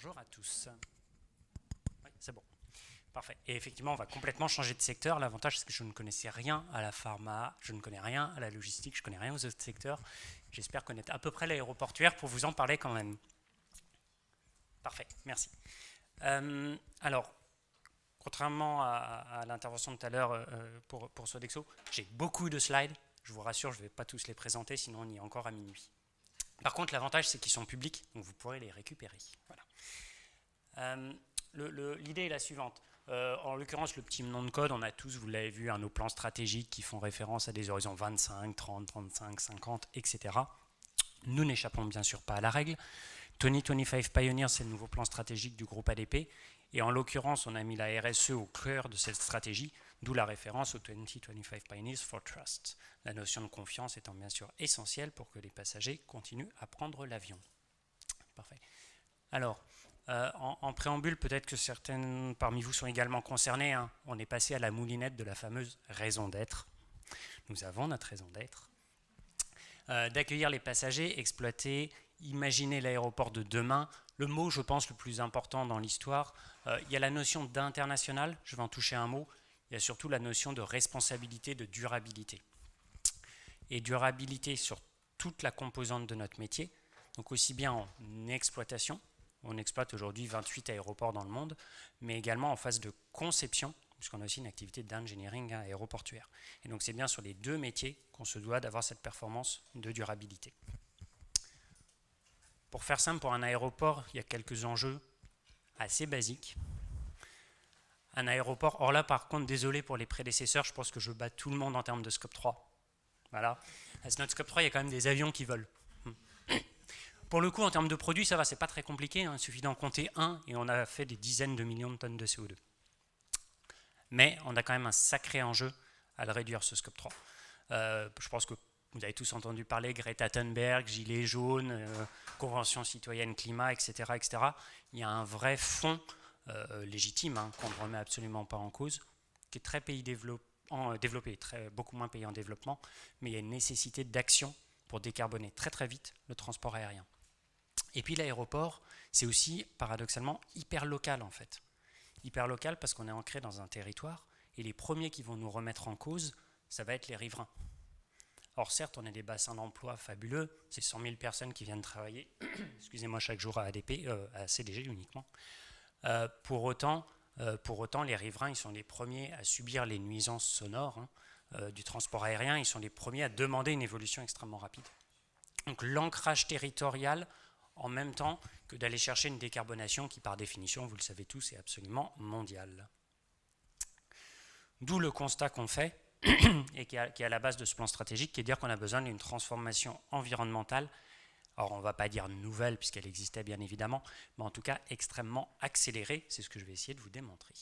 Bonjour à tous. Oui, c'est bon. Parfait. Et effectivement, on va complètement changer de secteur. L'avantage, c'est que je ne connaissais rien à la pharma, je ne connais rien à la logistique, je ne connais rien aux autres secteurs. J'espère connaître à peu près l'aéroportuaire pour vous en parler quand même. Parfait, merci. Alors, contrairement à l'intervention de tout à l'heure pour Sodexo, j'ai beaucoup de slides. Je vous rassure, je ne vais pas tous les présenter, sinon on y est encore à minuit. Par contre, l'avantage, c'est qu'ils sont publics, donc vous pourrez les récupérer. Voilà. L'idée est la suivante. En l'occurrence, le petit nom de code, on a tous, vous l'avez vu, nos plans stratégiques qui font référence à des horizons 25, 30, 35, 50, etc. Nous n'échappons bien sûr pas à la règle. 2025 Pioneers, c'est le nouveau plan stratégique du groupe ADP. Et en l'occurrence, on a mis la RSE au cœur de cette stratégie, d'où la référence au 2025 Pioneers for Trust. La notion de confiance étant bien sûr essentielle pour que les passagers continuent à prendre l'avion. Parfait. Alors, en préambule, peut-être que certaines parmi vous sont également concernés. Hein. On est passé à la moulinette de la fameuse raison d'être. Nous avons notre raison d'être. D'accueillir les passagers, exploiter, imaginer l'aéroport de demain. Le mot, je pense, le plus important dans l'histoire, il y a la notion d'international, je vais en toucher un mot. Il y a surtout la notion de responsabilité, de durabilité. Et durabilité sur toute la composante de notre métier, donc aussi bien en exploitation. On exploite aujourd'hui 28 aéroports dans le monde, mais également en phase de conception, puisqu'on a aussi une activité d'engineering aéroportuaire. Et donc c'est bien sur les deux métiers qu'on se doit d'avoir cette performance de durabilité. Pour faire simple, pour un aéroport, il y a quelques enjeux assez basiques. Un aéroport, or là par contre, désolé pour les prédécesseurs, je pense que je bats tout le monde en termes de scope 3. Voilà. À notre scope 3, il y a quand même des avions qui volent. Pour le coup, en termes de produits, ça va, c'est pas très compliqué. Hein, il suffit d'en compter un et on a fait des dizaines de millions de tonnes de CO2. Mais on a quand même un sacré enjeu à le réduire, ce scope 3. Je pense que vous avez tous entendu parler Greta Thunberg, Gilets jaunes, Convention citoyenne climat, etc., etc. Il y a un vrai fond légitime hein, qu'on ne remet absolument pas en cause, qui est très développé, beaucoup moins pays en développement, mais il y a une nécessité d'action pour décarboner très très vite le transport aérien. Et puis l'aéroport, c'est aussi paradoxalement hyper local en fait. Hyper local parce qu'on est ancré dans un territoire et les premiers qui vont nous remettre en cause, ça va être les riverains. Or certes, on a des bassins d'emploi fabuleux, c'est 100 000 personnes qui viennent travailler, excusez-moi, chaque jour à ADP, à CDG uniquement. Pour autant, les riverains, ils sont les premiers à subir les nuisances sonores du transport aérien, ils sont les premiers à demander une évolution extrêmement rapide. Donc l'ancrage territorial, en même temps que d'aller chercher une décarbonation qui, par définition, vous le savez tous, est absolument mondiale. D'où le constat qu'on fait, et qui est à la base de ce plan stratégique, qui est de dire qu'on a besoin d'une transformation environnementale. Alors on ne va pas dire nouvelle, puisqu'elle existait bien évidemment, mais en tout cas extrêmement accélérée. C'est ce que je vais essayer de vous démontrer.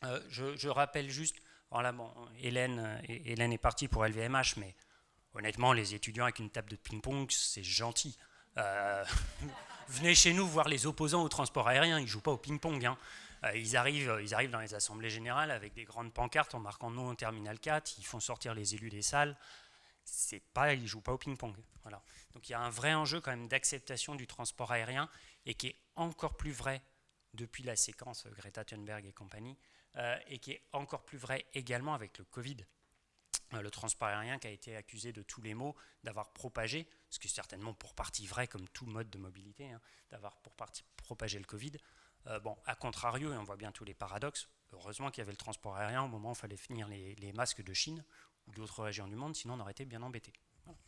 Je rappelle juste, voilà, bon, Hélène est partie pour LVMH, mais honnêtement, les étudiants avec une table de ping-pong, c'est gentil. Venez chez nous voir les opposants au transport aérien, ils ne jouent pas au ping-pong. Hein. Ils arrivent dans les assemblées générales avec des grandes pancartes en marquant non au terminal 4, ils font sortir les élus des salles. Ils ne jouent pas au ping-pong. Voilà. Donc il y a un vrai enjeu quand même d'acceptation du transport aérien et qui est encore plus vrai depuis la séquence Greta Thunberg et compagnie et qui est encore plus vrai également avec le Covid. Le transport aérien qui a été accusé de tous les maux, d'avoir propagé, ce qui est certainement pour partie vrai comme tout mode de mobilité, hein, d'avoir pour partie propagé le Covid. Bon, à contrario, et on voit bien tous les paradoxes, heureusement qu'il y avait le transport aérien au moment où il fallait finir les masques de Chine ou d'autres régions du monde, sinon on aurait été bien embêtés. Voilà.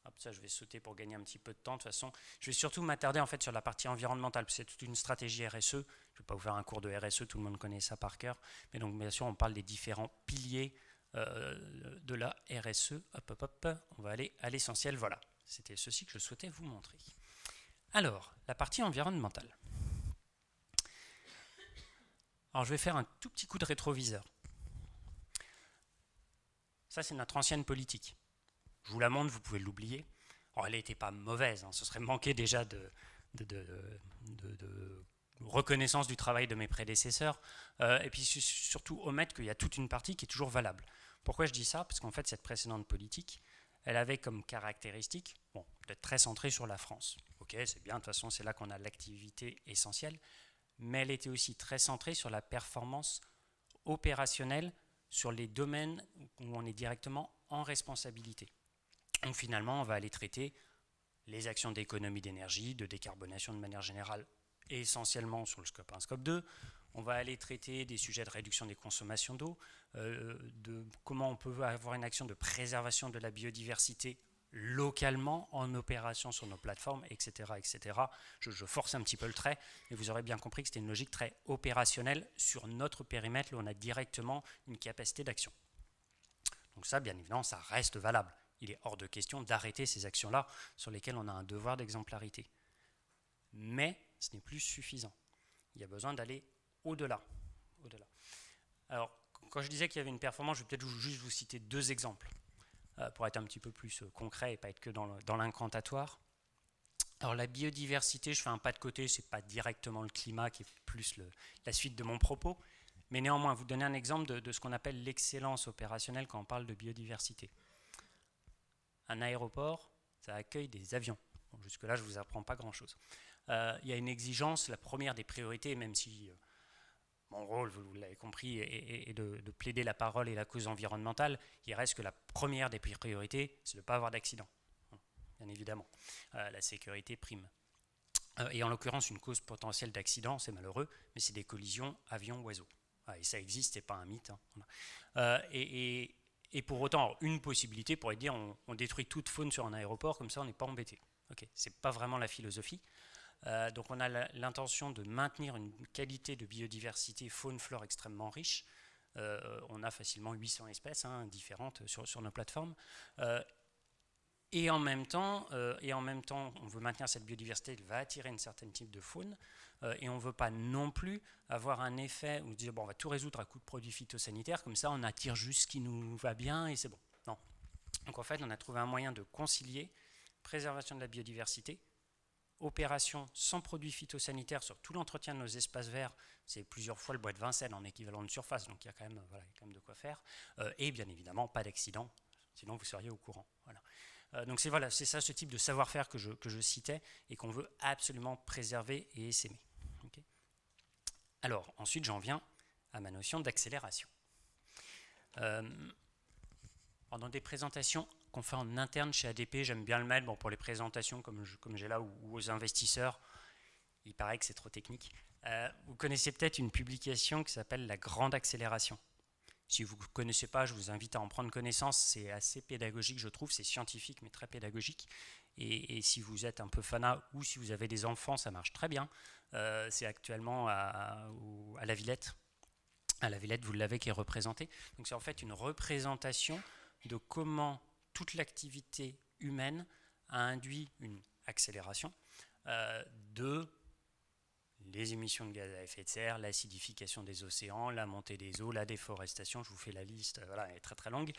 Hop, ça je vais sauter pour gagner un petit peu de temps. De toute façon, je vais surtout m'attarder en fait sur la partie environnementale, c'est toute une stratégie RSE. Je ne vais pas vous faire un cours de RSE, tout le monde connaît ça par cœur. Mais donc bien sûr, on parle des différents piliers de la RSE. Hop, on va aller à l'essentiel. Voilà, c'était ceci que je souhaitais vous montrer. Alors, la partie environnementale. Alors, je vais faire un tout petit coup de rétroviseur. Ça, c'est notre ancienne politique. Je vous la montre, vous pouvez l'oublier. Alors, elle n'était pas mauvaise, hein, ce serait manquer déjà de reconnaissance du travail de mes prédécesseurs, et puis surtout omettre qu'il y a toute une partie qui est toujours valable. Pourquoi je dis ça? Parce qu'en fait, cette précédente politique, elle avait comme caractéristique, bon, d'être très centrée sur la France. Ok, c'est bien, de toute façon, c'est là qu'on a l'activité essentielle, mais elle était aussi très centrée sur la performance opérationnelle, sur les domaines où on est directement en responsabilité. Donc finalement, on va aller traiter les actions d'économie d'énergie, de décarbonation de manière générale, essentiellement sur le scope 1, scope 2. On va aller traiter des sujets de réduction des consommations d'eau, de comment on peut avoir une action de préservation de la biodiversité localement en opération sur nos plateformes, etc. etc. Je force un petit peu le trait, mais vous aurez bien compris que c'était une logique très opérationnelle sur notre périmètre, où on a directement une capacité d'action. Donc ça, bien évidemment, ça reste valable. Il est hors de question d'arrêter ces actions-là sur lesquelles on a un devoir d'exemplarité. Mais ce n'est plus suffisant. Il y a besoin d'aller au-delà. Au-delà. Alors, quand je disais qu'il y avait une performance, je vais peut-être juste vous citer 2 exemples pour être un petit peu plus concret et pas être que dans l'incantatoire. Alors la biodiversité, je fais un pas de côté, ce n'est pas directement le climat qui est plus la suite de mon propos, mais néanmoins, vous donner un exemple de ce qu'on appelle l'excellence opérationnelle quand on parle de biodiversité. Un aéroport, ça accueille des avions. Bon, jusque-là, je ne vous apprends pas grand-chose. Il y a une exigence, la première des priorités, même si mon rôle, vous l'avez compris, est de plaider la parole et la cause environnementale, il reste que la première des priorités, c'est de ne pas avoir d'accident. Bien évidemment. La sécurité prime. Et en l'occurrence, une cause potentielle d'accident, c'est malheureux, mais c'est des collisions avions-oiseaux. Et ça existe, c'est pas un mythe. Et pour autant, une possibilité pourrait dire on détruit toute faune sur un aéroport, comme ça on n'est pas embêté. Okay, c'est pas vraiment la philosophie. Donc on a l'intention de maintenir une qualité de biodiversité faune-flore extrêmement riche. On a facilement 800 espèces différentes sur nos plateformes. Et en même temps, on veut maintenir cette biodiversité, elle va attirer un certain type de faune, et on ne veut pas non plus avoir un effet où on se dit bon, on va tout résoudre à coup de produits phytosanitaires, comme ça on attire juste ce qui nous va bien et c'est bon. Non. Donc en fait, on a trouvé un moyen de concilier préservation de la biodiversité, opération sans produits phytosanitaires sur tout l'entretien de nos espaces verts, c'est plusieurs fois le bois de Vincennes en équivalent de surface, donc il y a quand même, voilà, de quoi faire, et bien évidemment pas d'accident, sinon vous seriez au courant. Voilà. Donc c'est ça ce type de savoir-faire que je citais et qu'on veut absolument préserver et essaimer. Okay. Alors ensuite j'en viens à ma notion d'accélération. Dans des présentations qu'on fait en interne chez ADP, j'aime bien le mettre pour les présentations comme j'ai là ou aux investisseurs, il paraît que c'est trop technique. Vous connaissez peut-être une publication qui s'appelle La Grande Accélération. Si vous ne connaissez pas, je vous invite à en prendre connaissance. C'est assez pédagogique, je trouve. C'est scientifique, mais très pédagogique. Et si vous êtes un peu fanat ou si vous avez des enfants, ça marche très bien. C'est actuellement à la Villette. À la Villette, vous l'avez, qui est représentée. Donc c'est en fait une représentation de comment toute l'activité humaine a induit une accélération de les émissions de gaz à effet de serre, l'acidification des océans, la montée des eaux, la déforestation, je vous fais la liste, voilà, elle est très très longue.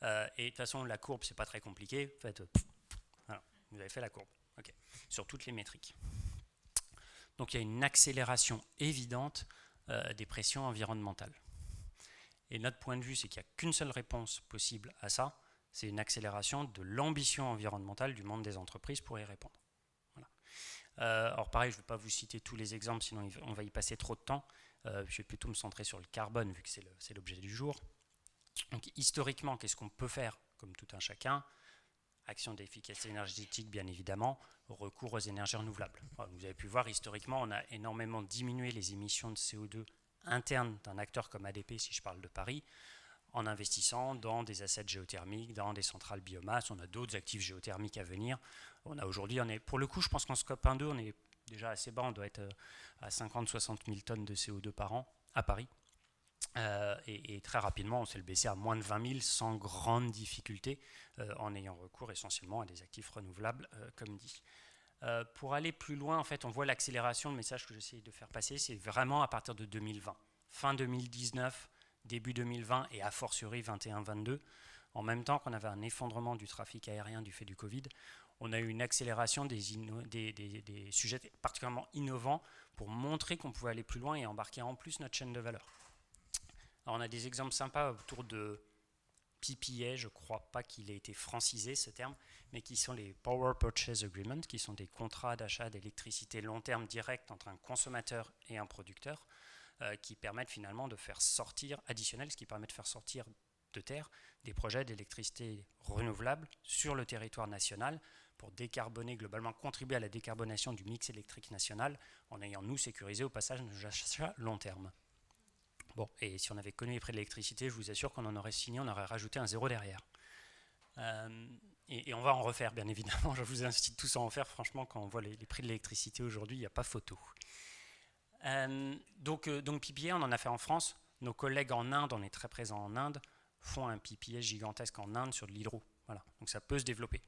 Et de toute façon, la courbe, c'est pas très compliqué. En fait, voilà, vous avez fait la courbe, okay, sur toutes les métriques. Donc il y a une accélération évidente des pressions environnementales. Et notre point de vue, c'est qu'il n'y a qu'une seule réponse possible à ça, c'est une accélération de l'ambition environnementale du monde des entreprises pour y répondre. Alors pareil, je ne vais pas vous citer tous les exemples, sinon on va y passer trop de temps. Je vais plutôt me centrer sur le carbone, vu que c'est l'objet du jour. Donc historiquement, qu'est-ce qu'on peut faire, comme tout un chacun? Action d'efficacité énergétique, bien évidemment, recours aux énergies renouvelables. Alors, vous avez pu voir, historiquement, on a énormément diminué les émissions de CO2 internes d'un acteur comme ADP, si je parle de Paris, en investissant dans des assets géothermiques, dans des centrales biomasse. On a d'autres actifs géothermiques à venir. On a aujourd'hui, pour le coup, je pense qu'en scope 1-2, on est déjà assez bas. On doit être à 50-60 000 tonnes de CO2 par an à Paris. Et très rapidement, on s'est le baissé à moins de 20 000 sans grande difficulté, en ayant recours essentiellement à des actifs renouvelables, comme dit. Pour aller plus loin, en fait, on voit l'accélération. Le message que j'essaie de faire passer, c'est vraiment à partir de 2020. Fin 2019, début 2020 et a fortiori 21-22, en même temps qu'on avait un effondrement du trafic aérien du fait du Covid, on a eu une accélération des sujets particulièrement innovants pour montrer qu'on pouvait aller plus loin et embarquer en plus notre chaîne de valeur. Alors on a des exemples sympas autour de PPA, je ne crois pas qu'il ait été francisé ce terme, mais qui sont les Power Purchase Agreements, qui sont des contrats d'achat d'électricité long terme direct entre un consommateur et un producteur, qui permettent finalement de faire sortir, additionnel, ce qui permet de faire sortir de terre des projets d'électricité renouvelable sur le territoire national pour décarboner, globalement contribuer à la décarbonation du mix électrique national en ayant nous sécurisé au passage nos achats long terme. Bon, et si on avait connu les prix de l'électricité, je vous assure qu'on en aurait signé, on aurait rajouté un zéro derrière. Et on va en refaire, bien évidemment. Je vous incite tous à en faire. Franchement, quand on voit les prix de l'électricité aujourd'hui, il n'y a pas photo. Donc PPA, on en a fait en France. Nos collègues en Inde, on est très présents en Inde, font un PPA gigantesque en Inde sur de l'hydro. Voilà. Donc ça peut se développer.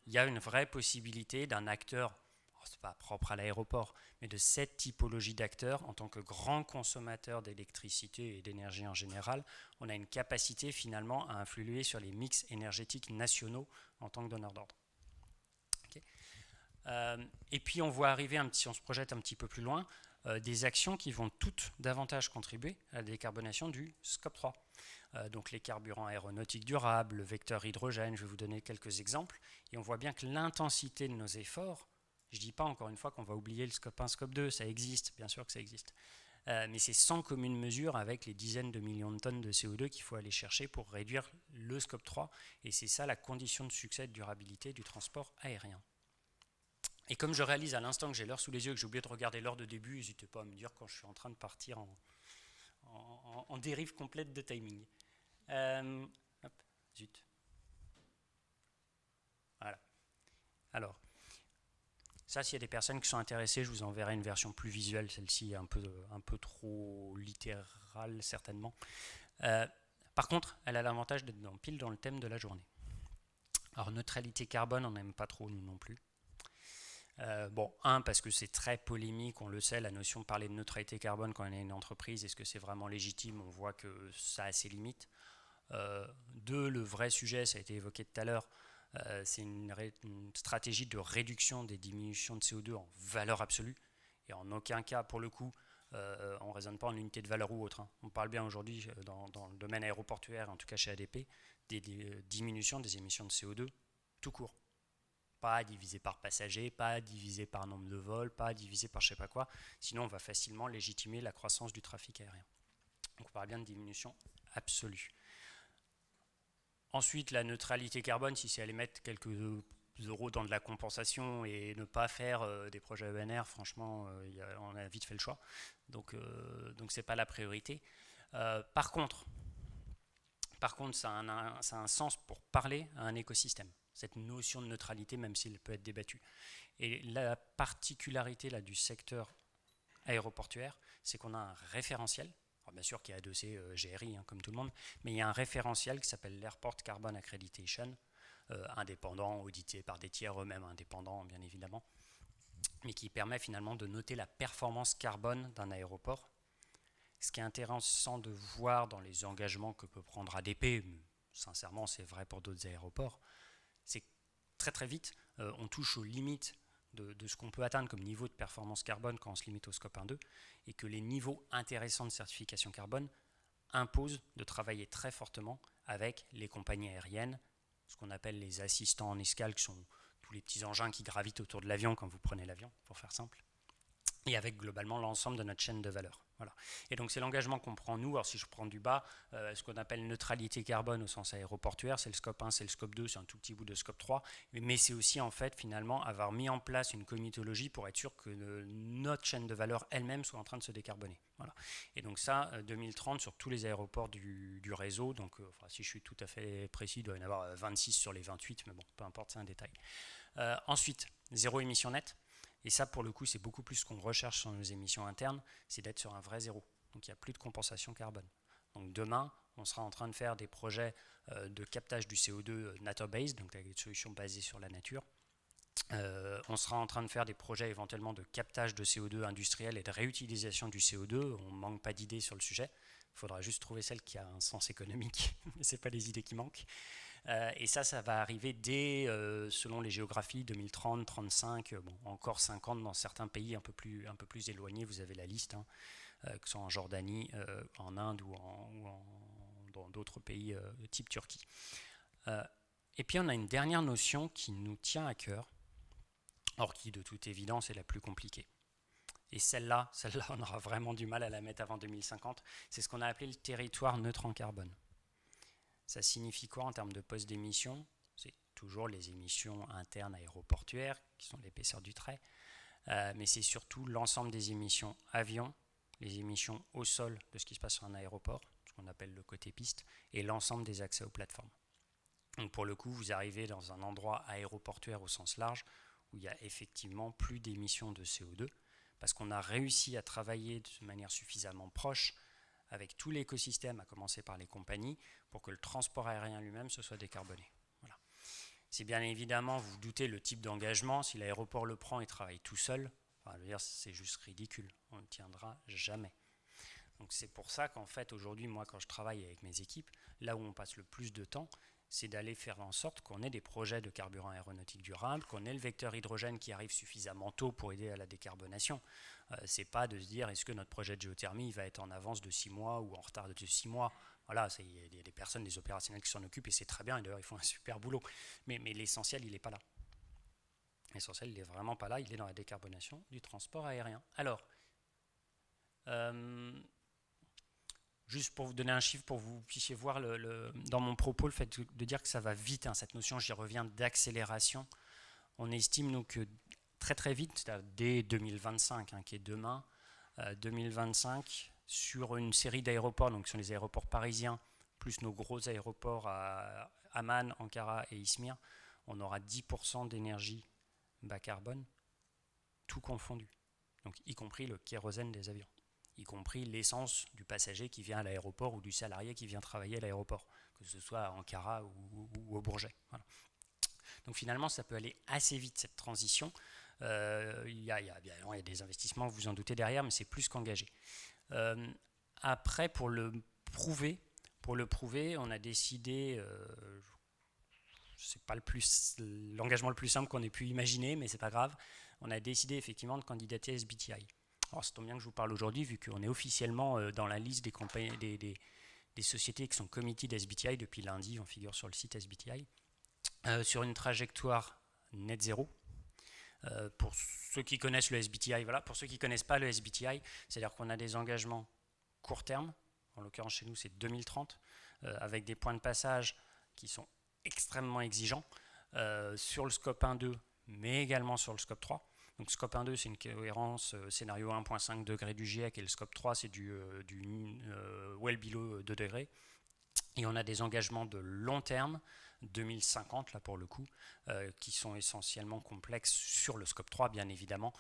Il y a une vraie possibilité d'un acteur, c'est pas propre à l'aéroport, mais de cette typologie d'acteurs, en tant que grand consommateur d'électricité et d'énergie en général, on a une capacité finalement à influer sur les mix énergétiques nationaux en tant que donneur d'ordre. Okay. Et puis on voit arriver, si on se projette un petit peu plus loin, des actions qui vont toutes davantage contribuer à la décarbonation du Scope 3. Donc les carburants aéronautiques durables, le vecteur hydrogène, je vais vous donner quelques exemples. Et on voit bien que l'intensité de nos efforts, je ne dis pas encore une fois qu'on va oublier le Scope 1, Scope 2, ça existe, bien sûr que ça existe. Mais c'est sans commune mesure avec les dizaines de millions de tonnes de CO2 qu'il faut aller chercher pour réduire le Scope 3. Et c'est ça la condition de succès de durabilité du transport aérien. Et comme je réalise à l'instant que j'ai l'heure sous les yeux et que j'ai oublié de regarder l'heure de début, n'hésitez pas à me dire quand je suis en train de partir en dérive complète de timing. Hop, zut. Voilà. Alors, ça, s'il y a des personnes qui sont intéressées, je vous enverrai une version plus visuelle. Celle-ci est un peu trop littérale, certainement. Par contre, elle a l'avantage d'être pile dans le thème de la journée. Alors, neutralité carbone, on n'aime pas trop, nous non plus. Bon, parce que c'est très polémique, on le sait, la notion de parler de neutralité carbone quand on est une entreprise, est-ce que c'est vraiment légitime? On voit que ça a ses limites. Deux, le vrai sujet, ça a été évoqué tout à l'heure, c'est une stratégie de réduction des diminutions de CO2 en valeur absolue. Et en aucun cas, pour le coup, on ne raisonne pas en unité de valeur ou autre. On parle bien aujourd'hui, dans le domaine aéroportuaire, en tout cas chez ADP, des diminutions des émissions de CO2 tout court. Pas divisé par passager, pas divisé par nombre de vols, pas divisé par je ne sais pas quoi. Sinon, on va facilement légitimer la croissance du trafic aérien. Donc on parle bien de diminution absolue. Ensuite, la neutralité carbone, si c'est aller mettre quelques euros dans de la compensation et ne pas faire des projets ENR, franchement, on a vite fait le choix. Donc ce n'est pas la priorité. Par contre, ça a un sens pour parler à un écosystème. Cette notion de neutralité, même s'il peut être débattu. Et la particularité là, du secteur aéroportuaire, c'est qu'on a un référentiel. Alors bien sûr qu'il y a adossé GRI, comme tout le monde, mais il y a un référentiel qui s'appelle l'Airport Carbon Accreditation, indépendant, audité par des tiers eux-mêmes indépendants, bien évidemment, mais qui permet finalement de noter la performance carbone d'un aéroport. Ce qui est intéressant de voir dans les engagements que peut prendre ADP, sincèrement c'est vrai pour d'autres aéroports, c'est que très très vite, on touche aux limites de ce qu'on peut atteindre comme niveau de performance carbone quand on se limite au scope 1-2, et que les niveaux intéressants de certification carbone imposent de travailler très fortement avec les compagnies aériennes, ce qu'on appelle les assistants en escale, qui sont tous les petits engins qui gravitent autour de l'avion quand vous prenez l'avion, pour faire simple, et avec globalement l'ensemble de notre chaîne de valeur. Voilà. Et donc c'est l'engagement qu'on prend nous. Alors si je prends du bas, ce qu'on appelle neutralité carbone au sens aéroportuaire, c'est le scope 1, c'est le scope 2, c'est un tout petit bout de scope 3, mais c'est aussi en fait finalement avoir mis en place une comitologie pour être sûr que notre chaîne de valeur elle-même soit en train de se décarboner. Voilà. Et donc ça, 2030 sur tous les aéroports du réseau, donc si je suis tout à fait précis, il doit y en avoir 26 sur les 28, mais bon, peu importe, c'est un détail. Ensuite, zéro émission nette. Et ça, pour le coup, c'est beaucoup plus ce qu'on recherche sur nos émissions internes, c'est d'être sur un vrai zéro. Donc il n'y a plus de compensation carbone. Donc demain, on sera en train de faire des projets de captage du CO2 nature-based, donc avec des solutions basées sur la nature. On sera en train de faire des projets éventuellement de captage de CO2 industriel et de réutilisation du CO2. On ne manque pas d'idées sur le sujet. Il faudra juste trouver celle qui a un sens économique. Ce n'est pas les idées qui manquent. Et ça va arriver dès, selon les géographies, 2030, 35, encore 50 dans certains pays un peu plus éloignés. Vous avez la liste, que ce soit en Jordanie, en Inde ou dans d'autres pays type Turquie. Et puis on a une dernière notion qui nous tient à cœur, or qui de toute évidence est la plus compliquée. Et celle-là, on aura vraiment du mal à la mettre avant 2050. C'est ce qu'on a appelé le territoire neutre en carbone. Ça signifie quoi en termes de poste d'émission? C'est toujours les émissions internes aéroportuaires, qui sont l'épaisseur du trait, mais c'est surtout l'ensemble des émissions avions, les émissions au sol de ce qui se passe sur un aéroport, ce qu'on appelle le côté piste, et l'ensemble des accès aux plateformes. Donc pour le coup, vous arrivez dans un endroit aéroportuaire au sens large, où il y a effectivement plus d'émissions de CO2, parce qu'on a réussi à travailler de manière suffisamment proche avec tout l'écosystème, à commencer par les compagnies, pour que le transport aérien lui-même se soit décarboné. Voilà. C'est bien évidemment, vous doutez, le type d'engagement. Si l'aéroport le prend et travaille tout seul, enfin, je veux dire, c'est juste ridicule. On ne tiendra jamais. Donc c'est pour ça qu'en fait, aujourd'hui, moi, quand je travaille avec mes équipes, là où on passe le plus de temps, c'est d'aller faire en sorte qu'on ait des projets de carburant aéronautique durable, qu'on ait le vecteur hydrogène qui arrive suffisamment tôt pour aider à la décarbonation. C'est pas de se dire est-ce que notre projet de géothermie va être en avance de 6 mois ou en retard de 6 mois. Voilà, il y a des personnes, des opérationnels qui s'en occupent et c'est très bien, et d'ailleurs ils font un super boulot. Mais l'essentiel, il n'est pas là. L'essentiel, il n'est vraiment pas là, il est dans la décarbonation du transport aérien. Alors, juste pour vous donner un chiffre, pour que vous puissiez voir dans mon propos le fait de dire que ça va vite, hein, cette notion, j'y reviens, d'accélération. On estime nous que très très vite, dès 2025, hein, qui est demain, 2025, sur une série d'aéroports, donc sur les aéroports parisiens, plus nos gros aéroports à Amman, Ankara et Izmir, on aura 10% d'énergie bas carbone, tout confondu, donc y compris le kérosène des avions, y compris l'essence du passager qui vient à l'aéroport ou du salarié qui vient travailler à l'aéroport, que ce soit à Ankara ou au Bourget. Voilà. Donc finalement, ça peut aller assez vite, cette transition. Il y a des investissements, vous vous en doutez, derrière, mais c'est plus qu'engagé. Après, pour le prouver, on a décidé, c'est pas l'engagement le plus simple qu'on ait pu imaginer, mais c'est pas grave, on a décidé effectivement de candidater à SBTI. Alors c'est tant bien que je vous parle aujourd'hui, vu qu'on est officiellement dans la liste des sociétés qui sont committed SBTI depuis lundi, on figure sur le site SBTI, sur une trajectoire net zéro. Pour ceux qui connaissent le SBTI, voilà. Pour ceux qui ne connaissent pas le SBTI, c'est-à-dire qu'on a des engagements court terme, en l'occurrence chez nous c'est 2030, avec des points de passage qui sont extrêmement exigeants sur le scope 1-2, mais également sur le scope 3. Donc scope 1-2, c'est une cohérence scénario 1,5 degré du GIEC, et le scope 3, c'est du well below 2 degrés. Et on a des engagements de long terme, 2050 là pour le coup, qui sont essentiellement complexes sur le scope 3 bien évidemment,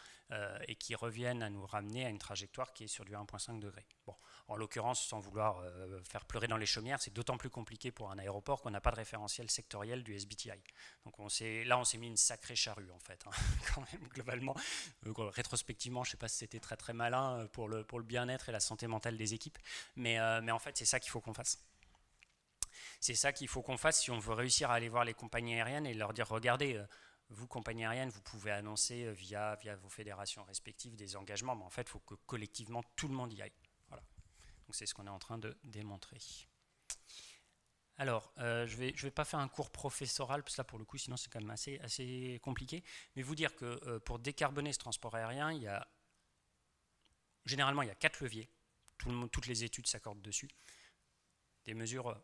et qui reviennent à nous ramener à une trajectoire qui est sur du 1,5 degré. Bon, en l'occurrence, sans vouloir faire pleurer dans les chaumières, c'est d'autant plus compliqué pour un aéroport qu'on n'a pas de référentiel sectoriel du SBTI. Donc on s'est mis une sacrée charrue en fait, hein, quand même globalement. Rétrospectivement, je ne sais pas si c'était très très malin pour le bien-être et la santé mentale des équipes, mais en fait c'est ça qu'il faut qu'on fasse. C'est ça qu'il faut qu'on fasse si on veut réussir à aller voir les compagnies aériennes et leur dire regardez, vous compagnies aériennes, vous pouvez annoncer via vos fédérations respectives des engagements, mais en fait il faut que collectivement tout le monde y aille. Voilà. Donc c'est ce qu'on est en train de démontrer. Alors, je vais pas faire un cours professoral, parce que là pour le coup sinon c'est quand même assez compliqué, mais vous dire que pour décarboner ce transport aérien, généralement il y a 4 leviers, toutes les études s'accordent dessus, des mesures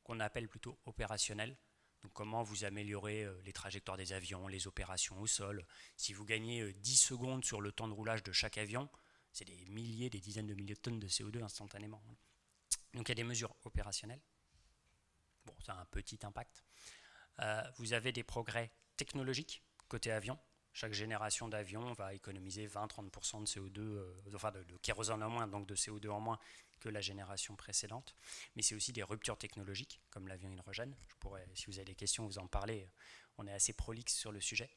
qu'on appelle plutôt opérationnelles. Donc comment vous améliorez les trajectoires des avions, les opérations au sol. Si vous gagnez 10 secondes sur le temps de roulage de chaque avion, c'est des dizaines de milliers de tonnes de CO2 instantanément. Donc il y a des mesures opérationnelles. Bon, ça a un petit impact. Vous avez des progrès technologiques côté avion. Chaque génération d'avion va économiser 20-30% de CO2, enfin de kérosène en moins, donc de CO2 en moins que la génération précédente. Mais c'est aussi des ruptures technologiques, comme l'avion hydrogène. Je pourrais, si vous avez des questions, vous en parler. On est assez prolixe sur le sujet.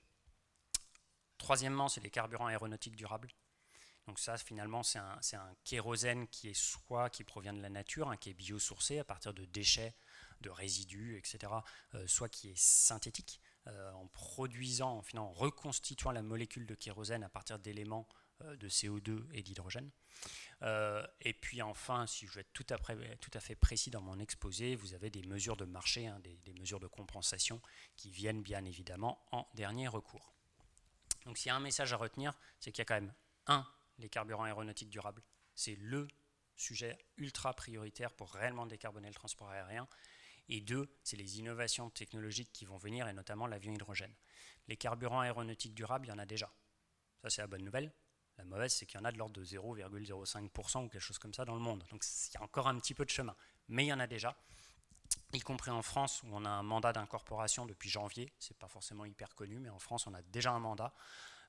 Troisièmement, c'est les carburants aéronautiques durables. Donc ça, finalement, c'est un kérosène qui est soit qui provient de la nature, hein, qui est biosourcé à partir de déchets, de résidus, etc., soit qui est synthétique, en produisant, en reconstituant la molécule de kérosène à partir d'éléments de CO2 et d'hydrogène. Et puis enfin, si je veux être tout à fait précis dans mon exposé, vous avez des mesures de marché, hein, des mesures de compensation qui viennent bien évidemment en dernier recours. Donc s'il y a un message à retenir, c'est qu'il y a quand même les carburants aéronautiques durables. C'est le sujet ultra prioritaire pour réellement décarboner le transport aérien. Et 2, c'est les innovations technologiques qui vont venir, et notamment l'avion hydrogène. Les carburants aéronautiques durables, il y en a déjà. Ça, c'est la bonne nouvelle. La mauvaise, c'est qu'il y en a de l'ordre de 0,05% ou quelque chose comme ça dans le monde. Donc il y a encore un petit peu de chemin. Mais il y en a déjà, y compris en France, où on a un mandat d'incorporation depuis janvier. C'est pas forcément hyper connu, mais en France, on a déjà un mandat.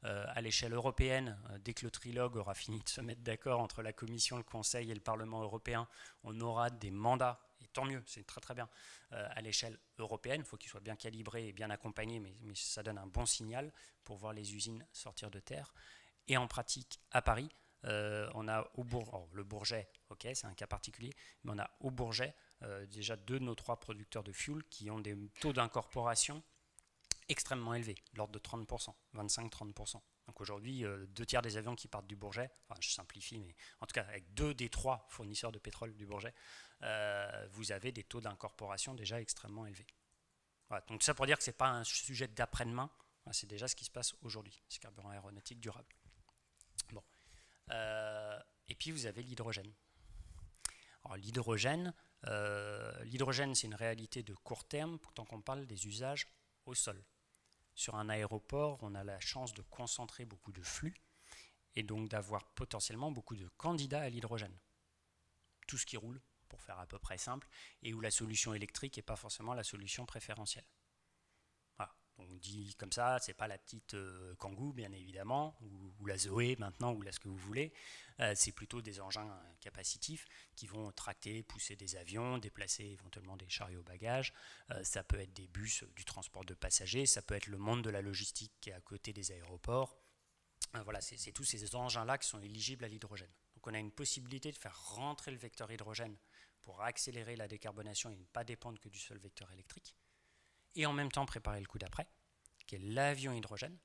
À l'échelle européenne, dès que le trilogue aura fini de se mettre d'accord entre la Commission, le Conseil et le Parlement européen, on aura des mandats, et tant mieux, c'est très très bien, à l'échelle européenne. Il faut qu'ils soient bien calibrés et bien accompagnés, mais ça donne un bon signal pour voir les usines sortir de terre. Et en pratique, à Paris, on a le Bourget, ok, c'est un cas particulier, mais on a au Bourget déjà 2 de nos 3 producteurs de fuel qui ont des taux d'incorporation extrêmement élevés, de l'ordre de 30%, 25-30%. Donc aujourd'hui, 2 tiers des avions qui partent du Bourget, enfin je simplifie, mais en tout cas avec 2 des 3 fournisseurs de pétrole du Bourget, vous avez des taux d'incorporation déjà extrêmement élevés. Voilà, donc ça pour dire que ce n'est pas un sujet d'après-demain, c'est déjà ce qui se passe aujourd'hui, ces carburants aéronautiques durables. Bon. Et puis vous avez l'hydrogène. Alors l'hydrogène, c'est une réalité de court terme, tant qu'on parle des usages au sol. Sur un aéroport, on a la chance de concentrer beaucoup de flux et donc d'avoir potentiellement beaucoup de candidats à l'hydrogène. Tout ce qui roule, pour faire à peu près simple, et où la solution électrique n'est pas forcément la solution préférentielle. Voilà. On dit comme ça, c'est pas la petite Kangoo, bien évidemment, ou la Zoé maintenant, ou là ce que vous voulez. C'est plutôt des engins capacitifs qui vont tracter, pousser des avions, déplacer éventuellement des chariots bagages. Ça peut être des bus du transport de passagers, ça peut être le monde de la logistique qui est à côté des aéroports. Voilà, c'est tous ces engins-là qui sont éligibles à l'hydrogène. Donc on a une possibilité de faire rentrer le vecteur hydrogène pour accélérer la décarbonation et ne pas dépendre que du seul vecteur électrique. Et en même temps préparer le coup d'après, qui est l'avion hydrogène,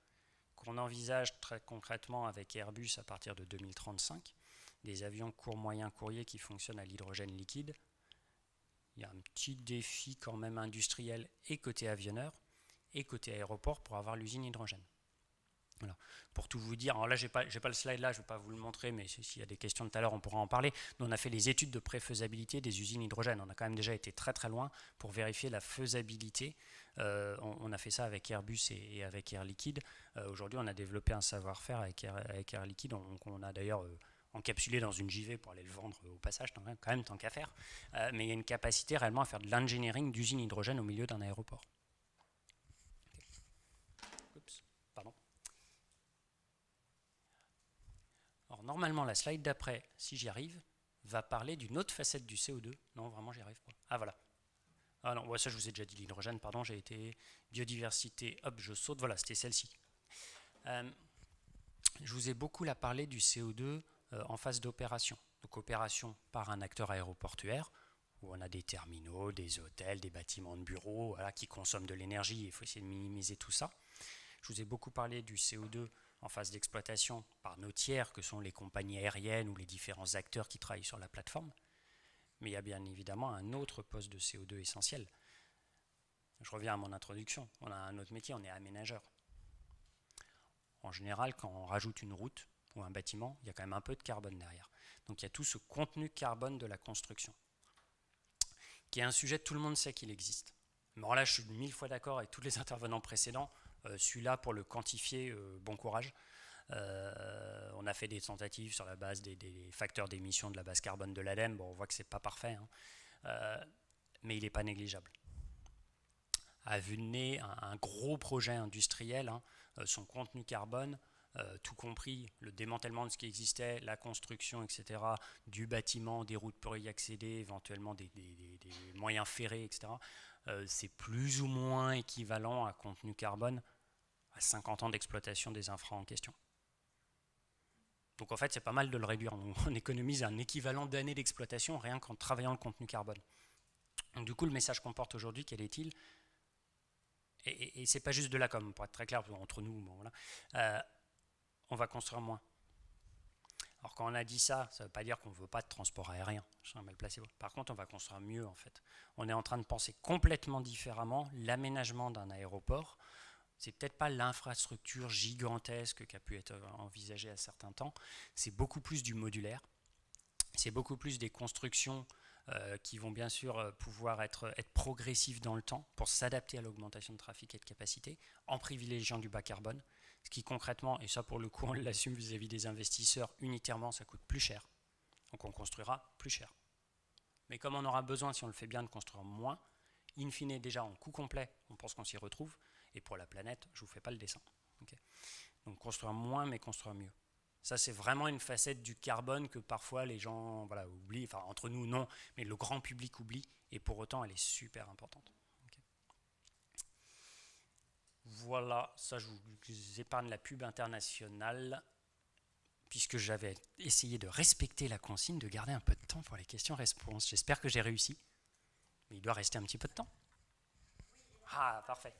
qu'on envisage très concrètement avec Airbus à partir de 2035, des avions court, moyen, courrier qui fonctionnent à l'hydrogène liquide. Il y a un petit défi quand même industriel et côté avionneur et côté aéroport pour avoir l'usine hydrogène. Voilà. Pour tout vous dire, alors là, j'ai pas le slide là, je ne vais pas vous le montrer, mais s'il y a des questions tout à l'heure, on pourra en parler. Nous, on a fait les études de préfaisabilité des usines hydrogène. On a quand même déjà été très très loin pour vérifier la faisabilité. On a fait ça avec Airbus et avec Air Liquide. Aujourd'hui, on a développé un savoir-faire avec Air Liquide. On a d'ailleurs encapsulé dans une JV pour aller le vendre au passage, quand même tant qu'à faire. Mais il y a une capacité réellement à faire de l'engineering d'usine hydrogène au milieu d'un aéroport. Oups, pardon. Alors normalement, la slide d'après, si j'y arrive, va parler d'une autre facette du CO2. Non, vraiment, j'y arrive pas. Ah, voilà. Ah non, ouais, ça je vous ai déjà dit, l'hydrogène, pardon, j'ai été biodiversité, hop, je saute, voilà, c'était celle-ci. Je vous ai beaucoup là parlé du CO2 en phase d'opération. Donc opération par un acteur aéroportuaire, où on a des terminaux, des hôtels, des bâtiments de bureaux, voilà, qui consomment de l'énergie, il faut essayer de minimiser tout ça. Je vous ai beaucoup parlé du CO2 en phase d'exploitation par nos tiers, que sont les compagnies aériennes ou les différents acteurs qui travaillent sur la plateforme. Mais il y a bien évidemment un autre poste de CO2 essentiel. Je reviens à mon introduction. On a un autre métier, on est aménageur. En général, quand on rajoute une route ou un bâtiment, il y a quand même un peu de carbone derrière. Donc il y a tout ce contenu carbone de la construction, qui est un sujet, tout le monde sait qu'il existe. Mais alors là, je suis 1000 fois d'accord avec tous les intervenants précédents. Celui-là, pour le quantifier, bon courage. On a fait des tentatives sur la base des facteurs d'émission de la base carbone de l'ADEME. Bon, on voit que ce n'est pas parfait, hein. Mais il n'est pas négligeable. A vu de nez un gros projet industriel, hein, son contenu carbone, tout compris le démantèlement de ce qui existait, la construction, etc., du bâtiment, des routes pour y accéder, éventuellement des moyens ferrés, etc., c'est plus ou moins équivalent à contenu carbone à 50 ans d'exploitation des infras en question. Donc en fait, c'est pas mal de le réduire. On économise un équivalent d'années d'exploitation rien qu'en travaillant le contenu carbone. Donc du coup, le message qu'on porte aujourd'hui, quel est-il ? Et c'est pas juste de la com, pour être très clair, entre nous, bon, voilà. On va construire moins. Alors quand on a dit ça, ça ne veut pas dire qu'on ne veut pas de transport aérien. Je suis mal placé. Par contre, on va construire mieux en fait. On est en train de penser complètement différemment l'aménagement d'un aéroport. C'est peut-être pas l'infrastructure gigantesque qui a pu être envisagée à certains temps. C'est beaucoup plus du modulaire. C'est beaucoup plus des constructions qui vont bien sûr pouvoir être progressives dans le temps pour s'adapter à l'augmentation de trafic et de capacité en privilégiant du bas carbone. Ce qui concrètement, et ça pour le coup on l'assume vis-à-vis des investisseurs, unitairement ça coûte plus cher. Donc on construira plus cher. Mais comme on aura besoin, si on le fait bien, de construire moins, in fine déjà en coût complet, on pense qu'on s'y retrouve. Et pour la planète, je ne vous fais pas le dessin. Okay. Donc construire moins mais construire mieux. Ça, c'est vraiment une facette du carbone que parfois les gens oublient. Enfin, entre nous, non, mais le grand public oublie. Et pour autant, elle est super importante. Okay. Voilà, ça, je vous épargne la pub internationale, puisque j'avais essayé de respecter la consigne, de garder un peu de temps pour les questions-réponses. J'espère que j'ai réussi. Mais il doit rester un petit peu de temps. Ah, parfait.